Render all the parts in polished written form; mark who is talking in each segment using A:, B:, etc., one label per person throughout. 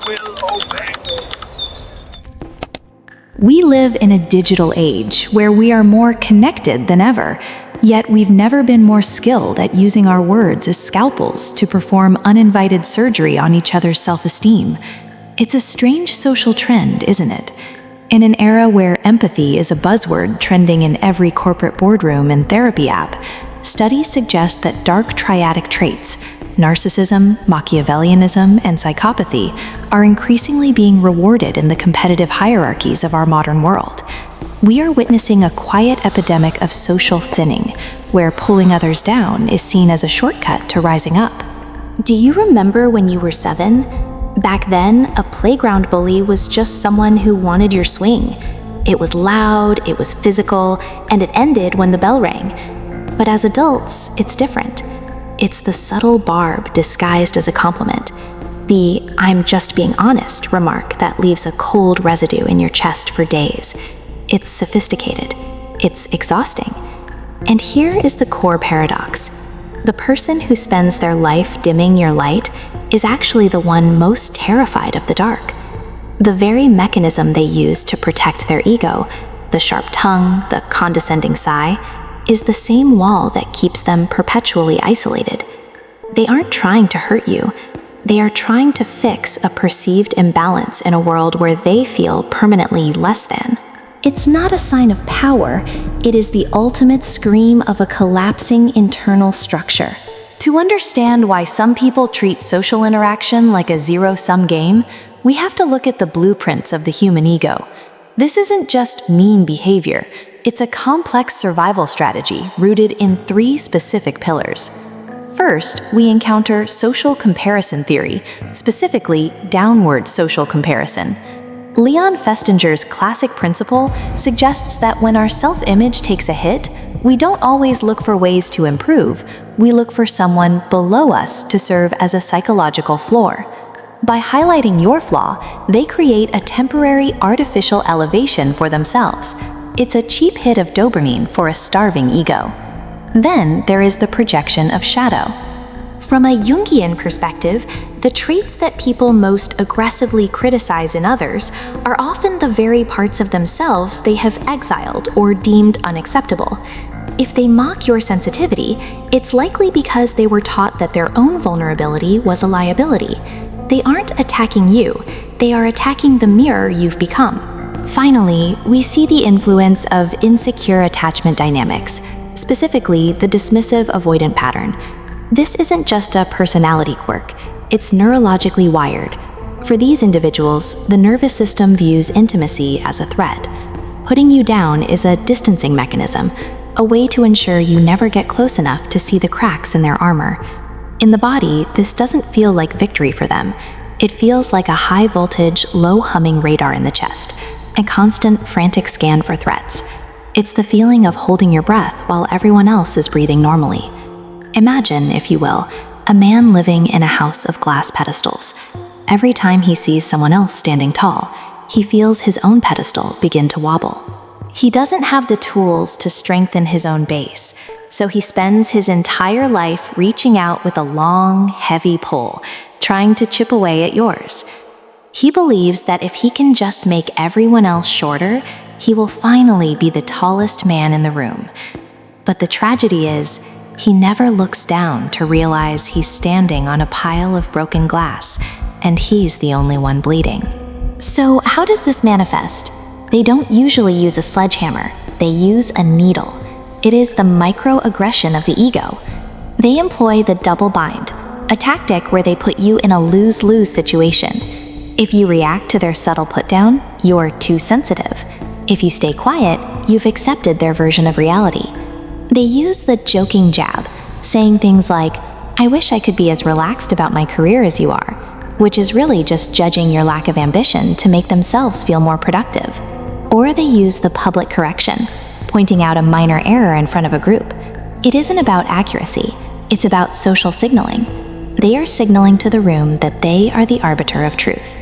A: will obey.
B: We live in a digital age where we are more connected than ever, yet we've never been more skilled at using our words as scalpels to perform uninvited surgery on each other's self-esteem. It's a strange social trend, isn't it? In an era where empathy is a buzzword trending in every corporate boardroom and therapy app, studies suggest that dark triadic traits, narcissism, Machiavellianism, and psychopathy, are increasingly being rewarded in the competitive hierarchies of our modern world. We are witnessing a quiet epidemic of social thinning, where pulling others down is seen as a shortcut to rising up. Do you remember when you were 7? Back then, a playground bully was just someone who wanted your swing. It was loud, it was physical, and it ended when the bell rang. But as adults, it's different. It's the subtle barb disguised as a compliment. The "I'm just being honest" remark that leaves a cold residue in your chest for days. It's sophisticated. It's exhausting. And here is the core paradox. The person who spends their life dimming your light is actually the one most terrified of the dark. The very mechanism they use to protect their ego, the sharp tongue, the condescending sigh, is the same wall that keeps them perpetually isolated. They aren't trying to hurt you. They are trying to fix a perceived imbalance in a world where they feel permanently less than. It's not a sign of power, it is the ultimate scream of a collapsing internal structure. To understand why some people treat social interaction like a zero-sum game, we have to look at the blueprints of the human ego. This isn't just mean behavior. It's a complex survival strategy rooted in 3 specific pillars. First, we encounter social comparison theory, specifically downward social comparison. Leon Festinger's classic principle suggests that when our self-image takes a hit, we don't always look for ways to improve, we look for someone below us to serve as a psychological floor. By highlighting your flaw, they create a temporary artificial elevation for themselves. It's a cheap hit of dopamine for a starving ego. Then there is the projection of shadow. From a Jungian perspective, the traits that people most aggressively criticize in others are often the very parts of themselves they have exiled or deemed unacceptable. If they mock your sensitivity, it's likely because they were taught that their own vulnerability was a liability. They aren't attacking you, they are attacking the mirror you've become. Finally, we see the influence of insecure attachment dynamics, specifically the dismissive avoidant pattern. This isn't just a personality quirk, it's neurologically wired. For these individuals, the nervous system views intimacy as a threat. Putting you down is a distancing mechanism, a way to ensure you never get close enough to see the cracks in their armor. In the body, this doesn't feel like victory for them. It feels like a high-voltage, low-humming radar in the chest, a constant, frantic scan for threats. It's the feeling of holding your breath while everyone else is breathing normally. Imagine, if you will, a man living in a house of glass pedestals. Every time he sees someone else standing tall, he feels his own pedestal begin to wobble. He doesn't have the tools to strengthen his own base, so he spends his entire life reaching out with a long, heavy pole, trying to chip away at yours. He believes that if he can just make everyone else shorter, he will finally be the tallest man in the room. But the tragedy is, he never looks down to realize he's standing on a pile of broken glass, and he's the only one bleeding. So how does this manifest? They don't usually use a sledgehammer, they use a needle. It is the microaggression of the ego. They employ the double bind, a tactic where they put you in a lose-lose situation. If you react to their subtle put-down, you're too sensitive. If you stay quiet, you've accepted their version of reality. They use the joking jab, saying things like, "I wish I could be as relaxed about my career as you are," which is really just judging your lack of ambition to make themselves feel more productive. Or they use the public correction, pointing out a minor error in front of a group. It isn't about accuracy, it's about social signaling. They are signaling to the room that they are the arbiter of truth.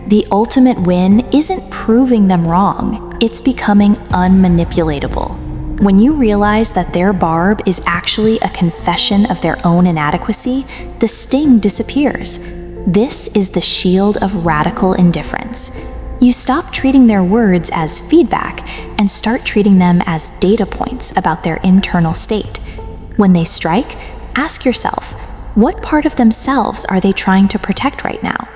B: The ultimate win isn't proving them wrong, it's becoming unmanipulatable. When you realize that their barb is actually a confession of their own inadequacy, the sting disappears. This is the shield of radical indifference. You stop treating their words as feedback and start treating them as data points about their internal state. When they strike, ask yourself, what part of themselves are they trying to protect right now?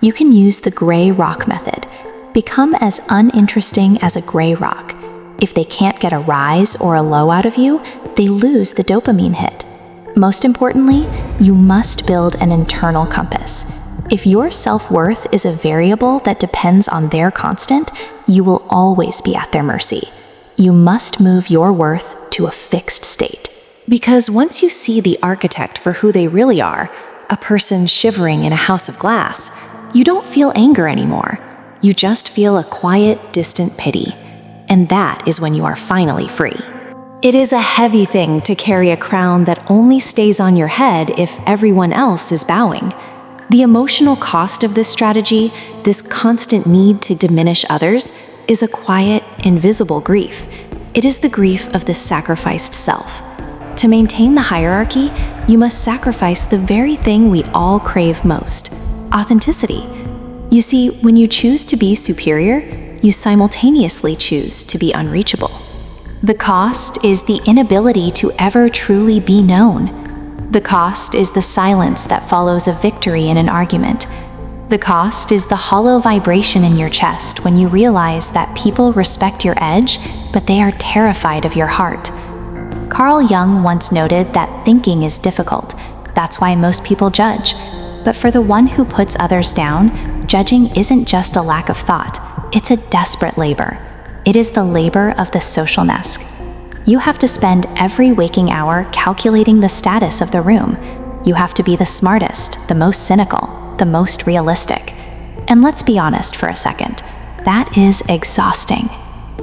B: You can use the gray rock method. Become as uninteresting as a gray rock. If they can't get a rise or a low out of you, they lose the dopamine hit. Most importantly, you must build an internal compass. If your self-worth is a variable that depends on their constant, you will always be at their mercy. You must move your worth to a fixed state. Because once you see the architect for who they really are, a person shivering in a house of glass, you don't feel anger anymore. You just feel a quiet, distant pity. And that is when you are finally free. It is a heavy thing to carry a crown that only stays on your head if everyone else is bowing. The emotional cost of this strategy, this constant need to diminish others, is a quiet, invisible grief. It is the grief of the sacrificed self. To maintain the hierarchy, you must sacrifice the very thing we all crave most: authenticity. You see, when you choose to be superior, you simultaneously choose to be unreachable. The cost is the inability to ever truly be known. The cost is the silence that follows a victory in an argument. The cost is the hollow vibration in your chest when you realize that people respect your edge, but they are terrified of your heart. Carl Jung once noted that thinking is difficult. That's why most people judge. But for the one who puts others down, judging isn't just a lack of thought, it's a desperate labor. It is the labor of the social desk. You have to spend every waking hour calculating the status of the room. You have to be the smartest, the most cynical, the most realistic. And let's be honest for a second, that is exhausting.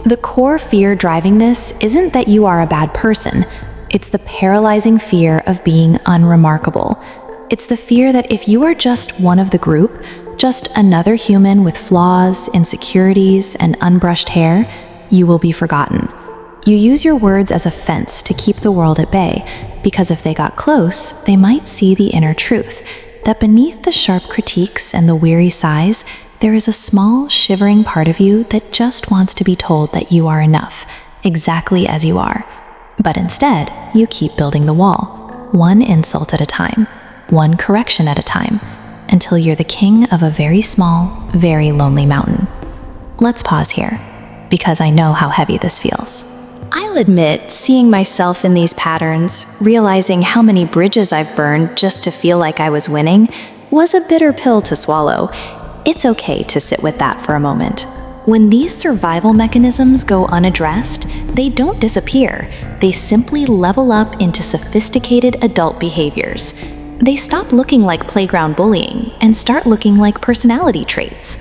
B: The core fear driving this isn't that you are a bad person. It's the paralyzing fear of being unremarkable. It's the fear that if you are just one of the group, just another human with flaws, insecurities, and unbrushed hair, you will be forgotten. You use your words as a fence to keep the world at bay, because if they got close, they might see the inner truth, that beneath the sharp critiques and the weary sighs, there is a small, shivering part of you that just wants to be told that you are enough, exactly as you are. But instead, you keep building the wall, one insult at a time, one correction at a time, until you're the king of a very small, very lonely mountain. Let's pause here, because I know how heavy this feels. I'll admit, seeing myself in these patterns, realizing how many bridges I've burned just to feel like I was winning, was a bitter pill to swallow. It's okay to sit with that for a moment. When these survival mechanisms go unaddressed, they don't disappear. They simply level up into sophisticated adult behaviors. They stop looking like playground bullying and start looking like personality traits.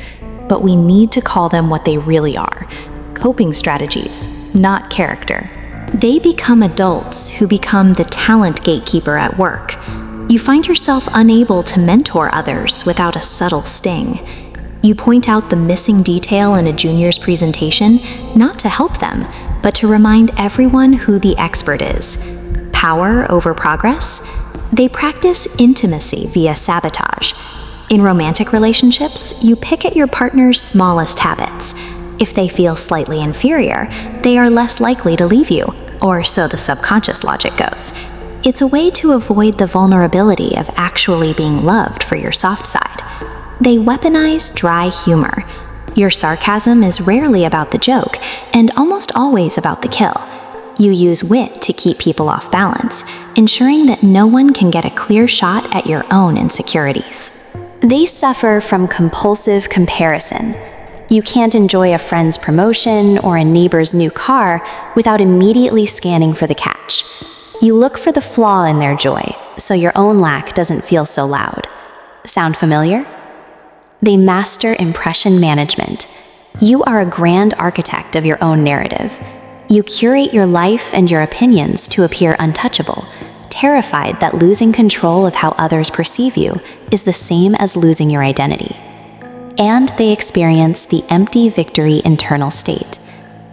B: But we need to call them what they really are: coping strategies, not character. They become adults who become the talent gatekeeper at work. You find yourself unable to mentor others without a subtle sting. You point out the missing detail in a junior's presentation, not to help them, but to remind everyone who the expert is. Power over progress? They practice intimacy via sabotage. In romantic relationships, you pick at your partner's smallest habits. If they feel slightly inferior, they are less likely to leave you, or so the subconscious logic goes. It's a way to avoid the vulnerability of actually being loved for your soft side. They weaponize dry humor. Your sarcasm is rarely about the joke, and almost always about the kill. You use wit to keep people off balance, ensuring that no one can get a clear shot at your own insecurities. They suffer from compulsive comparison. You can't enjoy a friend's promotion or a neighbor's new car without immediately scanning for the catch. You look for the flaw in their joy, so your own lack doesn't feel so loud. Sound familiar? They master impression management. You are a grand architect of your own narrative. You curate your life and your opinions to appear untouchable, terrified that losing control of how others perceive you is the same as losing your identity. And they experience the empty victory internal state.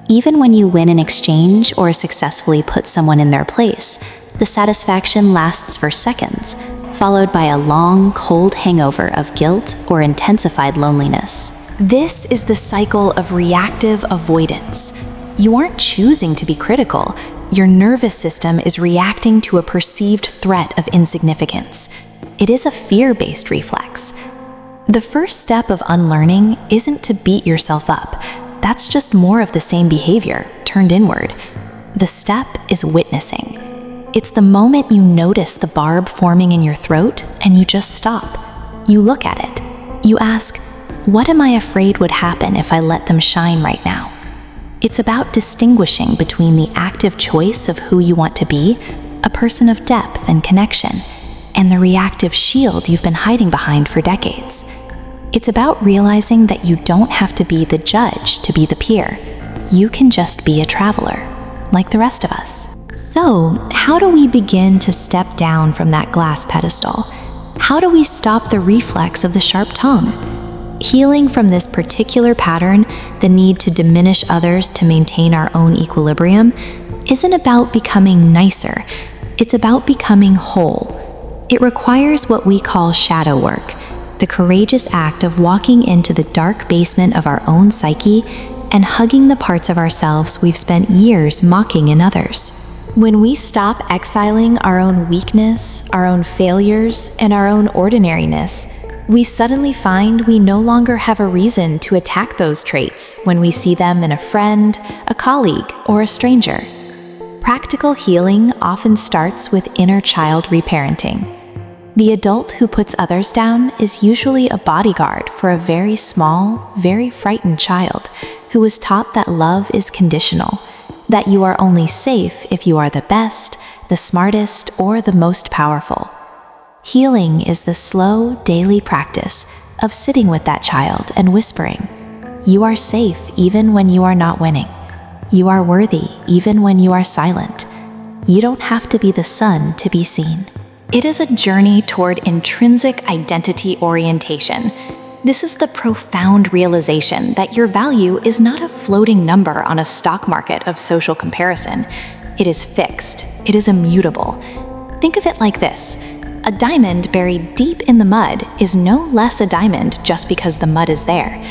B: Even when you win an exchange or successfully put someone in their place, the satisfaction lasts for seconds, followed by a long, cold hangover of guilt or intensified loneliness. This is the cycle of reactive avoidance. You aren't choosing to be critical. Your nervous system is reacting to a perceived threat of insignificance. It is a fear-based reflex. The first step of unlearning isn't to beat yourself up. That's just more of the same behavior, turned inward. The step is witnessing. It's the moment you notice the barb forming in your throat and you just stop. You look at it. You ask, what am I afraid would happen if I let them shine right now? It's about distinguishing between the active choice of who you want to be, a person of depth and connection, and the reactive shield you've been hiding behind for decades. It's about realizing that you don't have to be the judge to be the peer. You can just be a traveler, like the rest of us. So, how do we begin to step down from that glass pedestal? How do we stop the reflex of the sharp tongue? Healing from this particular pattern, the need to diminish others to maintain our own equilibrium, isn't about becoming nicer. It's about becoming whole. It requires what we call shadow work, the courageous act of walking into the dark basement of our own psyche and hugging the parts of ourselves we've spent years mocking in others. When we stop exiling our own weakness, our own failures, and our own ordinariness, we suddenly find we no longer have a reason to attack those traits when we see them in a friend, a colleague, or a stranger. Practical healing often starts with inner child reparenting. The adult who puts others down is usually a bodyguard for a very small, very frightened child who was taught that love is conditional, that you are only safe if you are the best, the smartest, or the most powerful. Healing is the slow, daily practice of sitting with that child and whispering, "You are safe even when you are not winning. You are worthy even when you are silent. You don't have to be the sun to be seen." It is a journey toward intrinsic identity orientation. This is the profound realization that your value is not a floating number on a stock market of social comparison. It is fixed. It is immutable. Think of it like this. A diamond buried deep in the mud is no less a diamond just because the mud is there.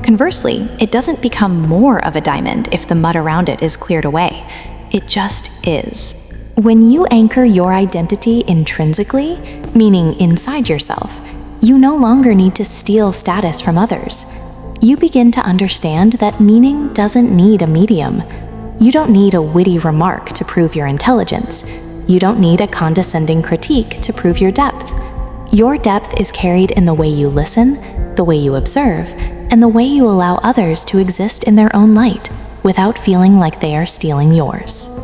B: Conversely, it doesn't become more of a diamond if the mud around it is cleared away. It just is. When you anchor your identity intrinsically, meaning inside yourself, you no longer need to steal status from others. You begin to understand that meaning doesn't need a medium. You don't need a witty remark to prove your intelligence. You don't need a condescending critique to prove your depth. Your depth is carried in the way you listen, the way you observe, and the way you allow others to exist in their own light without feeling like they are stealing yours.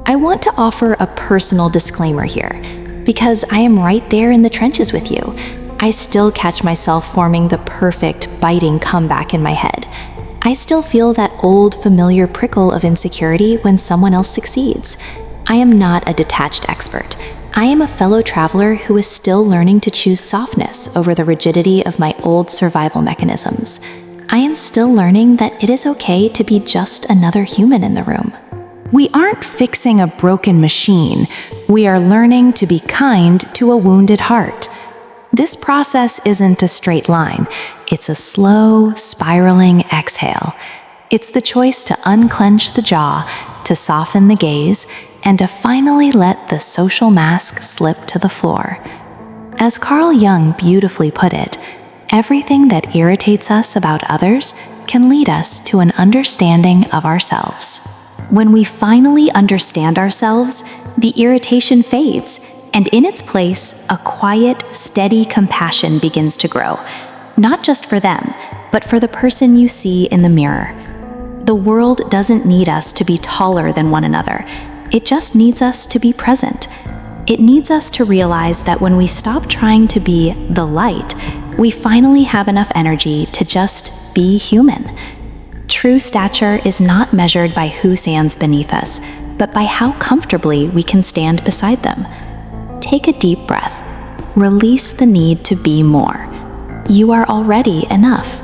B: I want to offer a personal disclaimer here, because I am right there in the trenches with you. I still catch myself forming the perfect, biting comeback in my head. I still feel that old, familiar prickle of insecurity when someone else succeeds. I am not a detached expert. I am a fellow traveler who is still learning to choose softness over the rigidity of my old survival mechanisms. I am still learning that it is okay to be just another human in the room. We aren't fixing a broken machine. We are learning to be kind to a wounded heart. This process isn't a straight line. It's a slow, spiraling exhale. It's the choice to unclench the jaw, to soften the gaze, and to finally let the social mask slip to the floor. As Carl Jung beautifully put it, everything that irritates us about others can lead us to an understanding of ourselves. When we finally understand ourselves, the irritation fades, and in its place, a quiet, steady compassion begins to grow, not just for them, but for the person you see in the mirror. The world doesn't need us to be taller than one another. It just needs us to be present. It needs us to realize that when we stop trying to be the light, we finally have enough energy to just be human. True stature is not measured by who stands beneath us, but by how comfortably we can stand beside them. Take a deep breath. Release the need to be more. You are already enough.